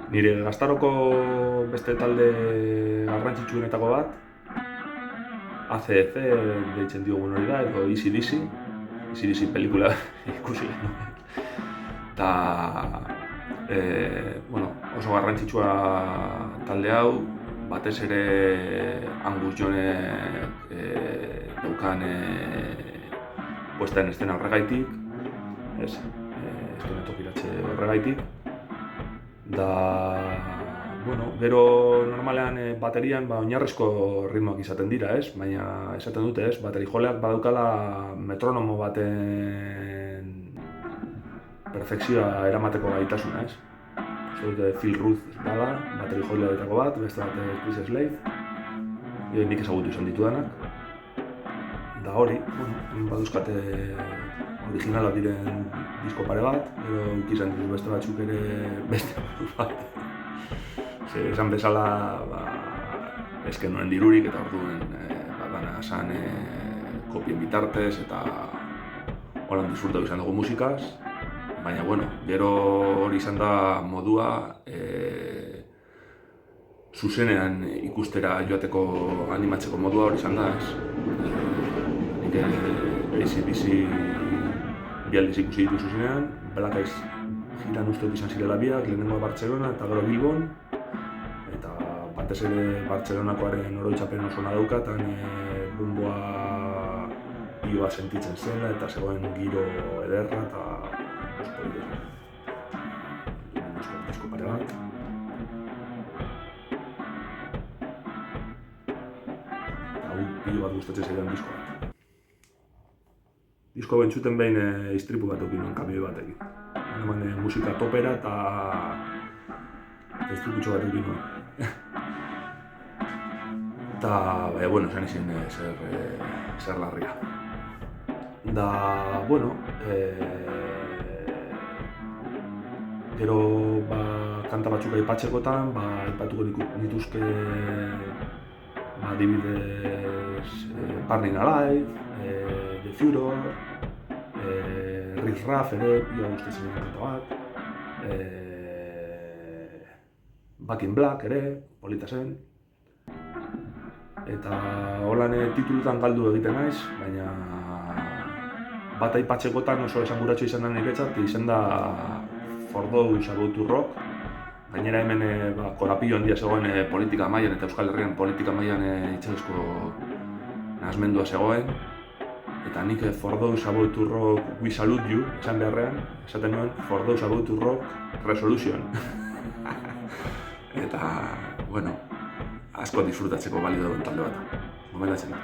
Nire gaztaroko beste talde garrantzitsuenetako bat, ACDC deitzen diogun hori da, edo AC/DC. AC/DC pelikula ikusi genuen. Eta oso garrantzitsua talde hau, batez ere Angus Youngek daukan puesta en escena horregaitik, eskenatokiratze horregaitik. Gero normalean baterian oinarrizko ritmoak izaten dira, baina esaten dute, bateri-joleak badaukala metronomo baten perfekzioa eramateko gaitasuna, Uste dute Phil Rudd dela, bateri-joleetako bat, beste bat Chris Slade, nik ezagutu izan ditudanak. Da hori, baduzkate originala diren disko pare bat, edo ikizan ditu beste batzuk ere beste bat. Esan bezala, ezken nuen dirurik eta orduen dana esan kopien bitartez eta holan disfrutatu izan dugu musikaz. Baina, gero hori izan da modua zuzenean ikustera joateko animatzeko modua hori izan da, Nik AC/DC bi aldiz ikusi ditu zuzenean, Black Eyes giran uste izan zirela biak, lehenengoa Bartzelona eta gero Bilbon. Eta batez ere Bartzelonakoaren oroitzapen oso ona dauka, eta bumboa bioa sentitzen zela eta zegoen giro ederra eta oso polita zen. Disko pare bat. Eta bio bat gustatzen zaidan disko bat. Disko bentsuten behin istripu bat eukin nuen kamioi batekin. Musika topera eta istriputxo bat eukin nuen. Eta, esan izin zer larria. Da, gero kanta batzuk aipatzekotan, aipatuko nituzke adibidez Burning Alive, The Furor, Riff Raff ere, ia gustatzen kanta bat, Back in Black ere, polita zen. Eta holan titulutan galdu egiten naiz, baina bat aipatzekotan oso esanguratsu izan da niretzat, izan da For Those About to Rock. Gainera hemen korapillo handia zegoen politika mailan eta Euskal Herrian politika mailan itxarizko nahasmendua zegoen. Eta nik For Those About to Rock We Salute You, esan beharrean, esaten nuen For Those About to Rock Resolution. Eta, asko disfrutatzeko balio duen talde bat. Gomendatzen da.